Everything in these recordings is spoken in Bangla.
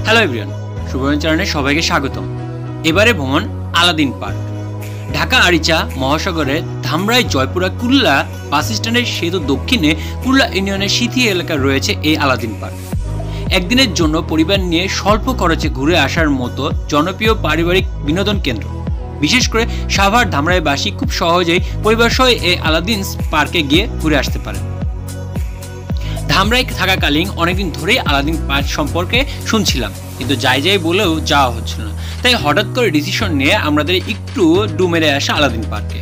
হ্যালো এভরিওয়ান, শুভচরণে সবাইকে স্বাগতম। এবারে ভ্রমণ আলাদিন পার্ক। ঢাকা আরিচা মহাসাগরের ধামরাই জয়পুরা কুল্লা বাস স্ট্যান্ডের সেতু দক্ষিণে কুল্লা ইউনিয়নের সিথি এলাকায় রয়েছে এই আলাদিন পার্ক। একদিনের জন্য পরিবার নিয়ে স্বল্প খরচে ঘুরে আসার মতো জনপ্রিয় পারিবারিক বিনোদন কেন্দ্র। বিশেষ করে সাভার ধামরাইবাসী খুব সহজেই পরিবার সহ এই আলাদিন পার্কে গিয়ে ঘুরে আসতে পারে। ধামরাই থাকাকালীন অনেকদিন ধরেই আলাদিন পার্ক সম্পর্কে শুনছিলাম, কিন্তু যাই বলেও যাওয়া হচ্ছিল না। তাই হঠাৎ করে ডিসিশন নিয়ে আমাদের একটু ডু মেরে আসা আলাদিন পার্কে।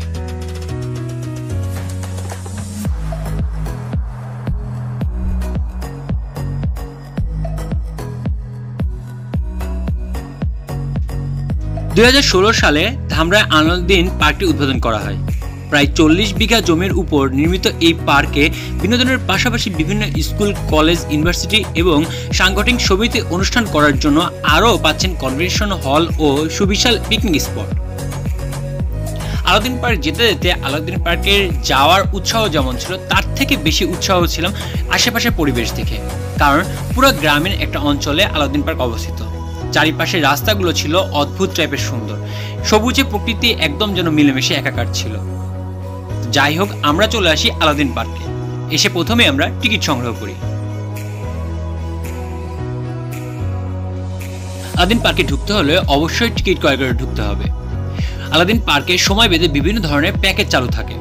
সালে ধামরাই আলাদিন পার্কটি উদ্বোধন করা হয়। প্রায় 40 বিঘা জমির উপর নির্মিত এই পার্কে বিনোদনের পাশাপাশি বিভিন্ন স্কুল, কলেজ, ইউনিভার্সিটি এবং সাংগঠনিক সমিতি অনুষ্ঠান করার জন্য আরও পাচ্ছেন কনভেনশন হল ও সুবিশাল পিকনিক স্পট। আলাদিন পার্ক যেতে যেতে আলাদিন পার্কের যাওয়ার উৎসাহ যেমন ছিল, তার থেকে বেশি উৎসাহ ছিলাম আশেপাশের পরিবেশ দেখে। কারণ পুরো গ্রামীণ একটা অঞ্চলে আলাদিন পার্ক অবস্থিত। চারিপাশে রাস্তাগুলো ছিল অদ্ভুত টাইপের সুন্দর, সবুজে প্রকৃতি একদম যেন মিলেমিশে একাকার ছিল। যাই হোক, আমরা চলে আসি আলাদিন পার্কে। এসে প্রথমে আমরা টিকিট সংগ্রহ করি। আলাদিন পার্কে ঢুকতে হলে অবশ্যই টিকিট ক্রয় করে ঢুকতে হবে। আলাদিন পার্কে সময় বেঁধে বিভিন্ন ধরনের প্যাকেজ চালু থাকে,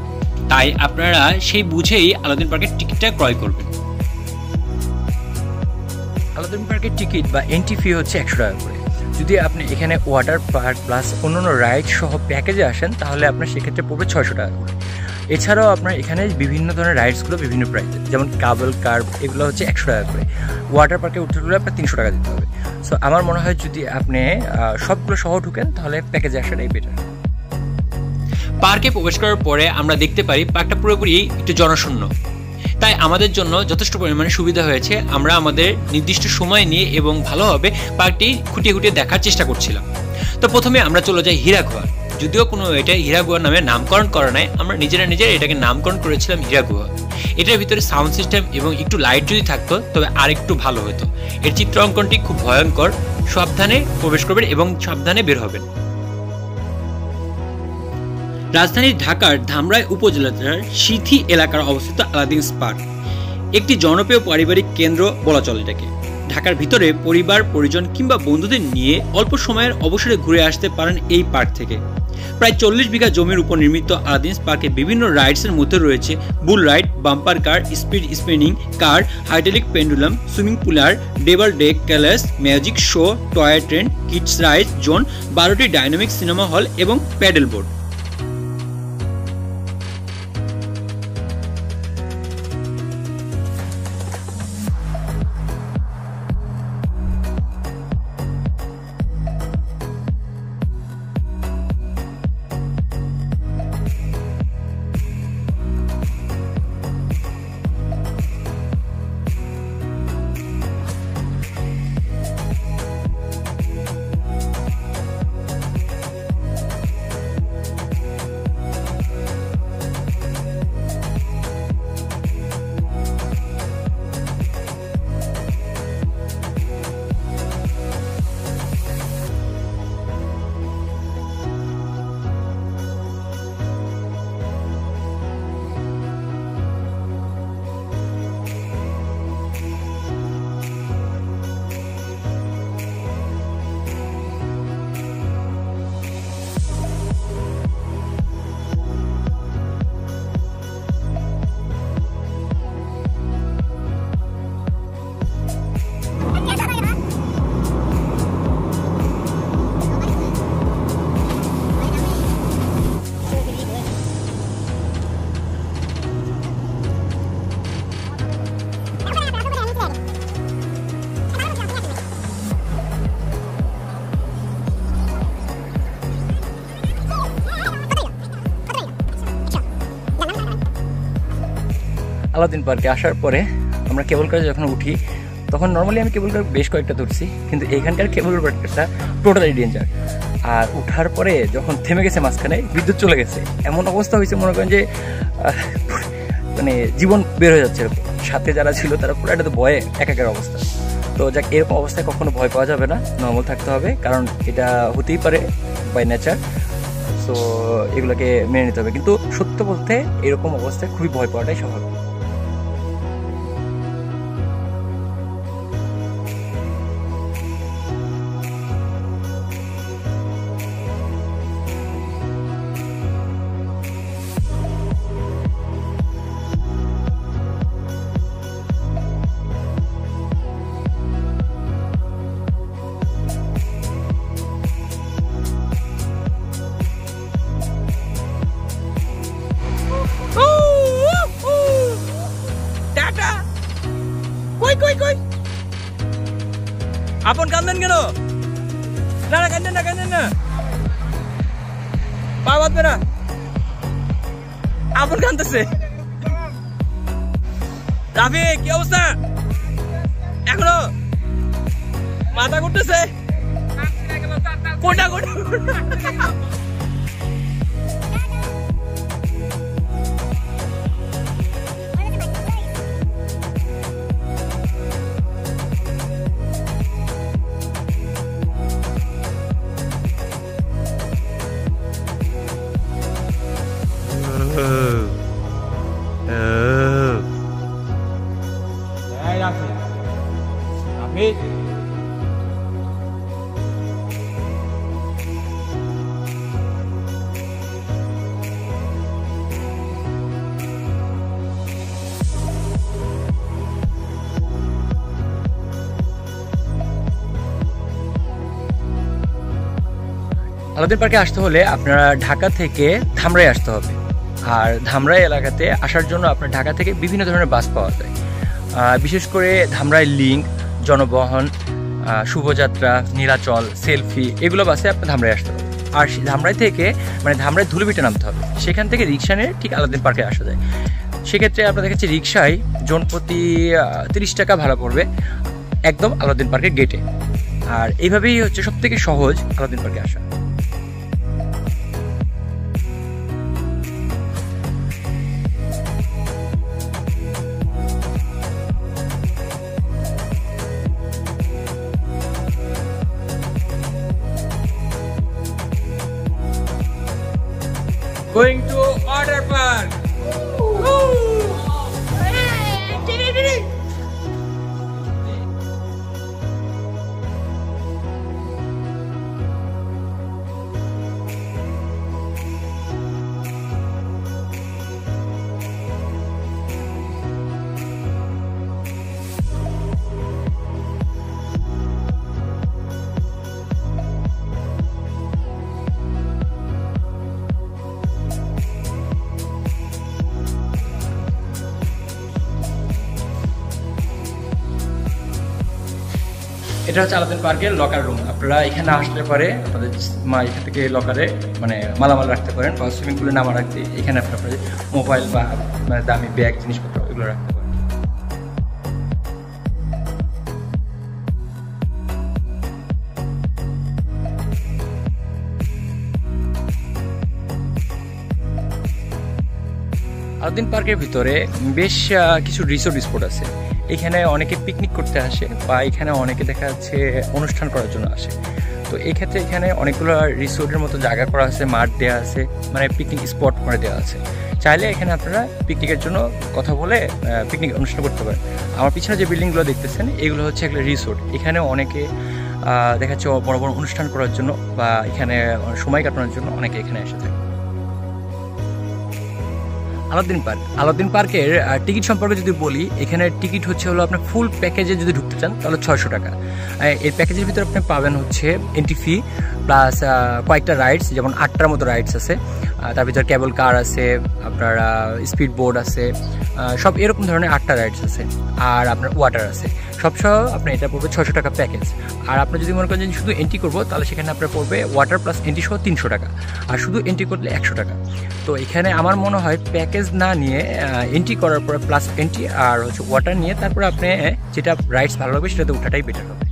তাই আপনারা সেই বুঝেই আলাদিন পার্কের টিকিটটা ক্রয় করবেন। আলাদিন পার্কের টিকিট বা এন্ট্রি ফি হচ্ছে 100 টাকা করে। যদি আপনি এখানে ওয়াটার পার্ক প্লাস অন্যান্য রাইড সহ প্যাকেজে আসেন, তাহলে আপনার সেক্ষেত্রে পড়বে 600 টাকা করে। এছাড়াও আপনার এখানে বিভিন্ন ধরনের রাইডসগুলো বিভিন্ন প্রাইসে, যেমন কাবল কার, এগুলো হচ্ছে 100 টাকা করে। ওয়াটার পার্কে উঠতে গেলে আপনার 300 টাকা দিতে হবে। সো আমার মনে হয় যদি আপনি সবগুলো সহ ঢুকেন, তাহলে প্যাকেজে আসাটাই বেটার। পার্কে প্রবেশ করার পরে আমরা দেখতে পারি পার্কটা পুরোপুরি একটু জনশূন্য। তাই আমাদের জন্য যথেষ্ট পরিমাণে সুবিধা হয়েছে। আমরা আমাদের নির্দিষ্ট সময় নিয়ে এবং ভালোভাবে পার্কটি খুঁটিয়ে খুঁটিয়ে দেখার চেষ্টা করছিলাম। তো প্রথমে আমরা চলে যাই হীরা গুহা। যদিও কোনো এটা হীরা গুহা নামে নামকরণ করা নাই, আমরা নিজেরা এটাকে নামকরণ করেছিলাম হীরা গুহা। এটার ভিতরে সাউন্ড সিস্টেম এবং একটু লাইট যদি থাকতো তবে আর একটু ভালো হতো। এর চিত্র অঙ্কনটি খুব ভয়ঙ্কর। সাবধানে প্রবেশ করবেন এবং সাবধানে বের হবেন। রাজধানী ঢাকার ধামরাই উপজেলার সিথি এলাকার অবস্থিত আলাদিন পার্ক একটি জনপ্রিয় পারিবারিক কেন্দ্র বলা চলে এটাকে। ঢাকার ভিতরে পরিবার, পরিজন কিংবা বন্ধুদের নিয়ে অল্প সময়ের অবসরে ঘুরে আসতে পারেন এই পার্ক থেকে। প্রায় 40 বিঘা জমির উপর নির্মিত আলাদিন পার্কে বিভিন্ন রাইডসের মধ্যে রয়েছে bull ride, bumper car, speed spinning car, hydraulic pendulum, swimming puller, double deck carousel, magic show, toy train, kids ride zone, 12টি ডাইনামিক সিনেমা হল এবং প্যাডেল বোর্ড। আলাদিন পার্কে আসার পরে আমরা কেবল কারে যখন উঠি, তখন নর্মালি আমি কেবল কার বেশ কয়েকটা ধরছি, কিন্তু এখানকার কেবল কারটা টোটালি ডেঞ্জার। আর উঠার পরে যখন থেমে গেছে মাঝখানে, বিদ্যুৎ চলে গেছে, এমন অবস্থা হয়েছে মনে করেন যে মানে জীবন বের হয়ে যাচ্ছে। সাথে যারা ছিল তারা পুরো একটা ভয়ে একাকার অবস্থা। তো যাক, এরকম অবস্থায় কখনো ভয় পাওয়া যাবে না, নর্মাল থাকতে হবে, কারণ এটা হতেই পারে বাই নেচার। সো এগুলোকে মেনে নিতে হবে, কিন্তু সত্য বলতে এরকম অবস্থায় খুবই ভয় পাওয়াটাই স্বাভাবিক। আপন কান্দেন কেন? না না, কান্দেন না, কান্দেন না, পা বাঁধবে না। আপন কান্দতেছে। রাফি, কি অবস্থা? এখনো মাথা ঘুরতেছে? কোটা কোটা আলাদিন পার্কে আসতে হলে আপনারা ঢাকা থেকে ধামরাই আসতে হবে। আর ধামরাই এলাকাতে আসার জন্য আপনার ঢাকা থেকে বিভিন্ন ধরনের বাস পাওয়া যায়। বিশেষ করে ধামরাই লিঙ্ক, জনবহন, শুভযাত্রা, নীলাচল, সেলফি, এগুলো বাসে আপনার ধামরাই আসতে হবে। আর ধামরাই থেকে মানে ধামরাই ধুলিবিটে নামতে হবে, সেখান থেকে রিক্সা নিয়ে ঠিক আলাদিন পার্কে আসা যায়। সেক্ষেত্রে আপনার দেখাচ্ছি রিক্সায় জনপ্রতি 30 টাকা ভাড়া পড়বে একদম আলাদিন পার্কের গেটে। আর এইভাবেই হচ্ছে সব থেকে সহজ আলাদিন পার্কে আসা। Going to Water Park. এটা হচ্ছে আলাদিন পার্কের লকার রুম। আপনারা এখানে আসলে পরে আপনাদের এখান থেকে লকারে মানে মালামাল রাখতে পারেন, বা সুইমিং পুলে নামা রাখতে এখানে আপনার মোবাইল বা মানে দামি ব্যাগ, জিনিসপত্র এগুলো রাখতে পারেন। আলাদিন পার্কের ভিতরে বেশ কিছু রিসোর্ট স্পট আছে। এখানে অনেকে পিকনিক করতে আসে, বা এখানে অনেকে দেখা যাচ্ছে অনুষ্ঠান করার জন্য আসে। তো এই ক্ষেত্রে এখানে অনেকগুলো রিসোর্টের মতো জায়গা করা আছে, মাঠ দেওয়া আছে, মানে পিকনিক স্পট করে দেওয়া আছে। চাইলে এখানে আপনারা পিকনিকের জন্য কথা বলে পিকনিক অনুষ্ঠান করতে পারেন। আমার পিছনে যে বিল্ডিংগুলো দেখতেছেন এগুলো হচ্ছে এগুলো রিসোর্ট। এখানে অনেকে দেখা যাচ্ছে বড় বড় অনুষ্ঠান করার জন্য বা এখানে সময় কাটানোর জন্য অনেকে এখানে এসে থাকে। আলাদিন পার্কের টিকিট সম্পর্কে যদি বলি, এখানে টিকিট হচ্ছে হলো আপনার ফুল প্যাকেজে যদি ঢুকতে চান তাহলে 600 টাকা। এই প্যাকেজের ভিতরে আপনি পাবেন হচ্ছে এন্ট্রি ফি প্লাস কয়েকটা রাইডস, যেমন 8টার মতো রাইডস আছে। তার ভিতরে কেবল কার আছে, আপনার স্পিড বোর্ড আছে, সব এরকম ধরনের 8টা রাইডস আছে। আর আপনার ওয়াটার আছে, সব সহ আপনার এটা পড়বে 600 টাকা প্যাকেজ। আর আপনি যদি মনে করেন যে শুধু এন্ট্রি করবো, তাহলে সেখানে আপনার পড়বে ওয়াটার প্লাস এন্ট্রি সহ 300 টাকা, আর শুধু এন্ট্রি করলে 100 টাকা। তো এখানে আমার মনে হয় প্যাকেজ না নিয়ে এন্ট্রি করার পরে প্লাস এন্ট্রি আর হচ্ছে ওয়াটার নিয়ে তারপরে আপনি যেটা রাইডস ভালো লাগবে সেটাতে ওঠাটাই বেটার হবে।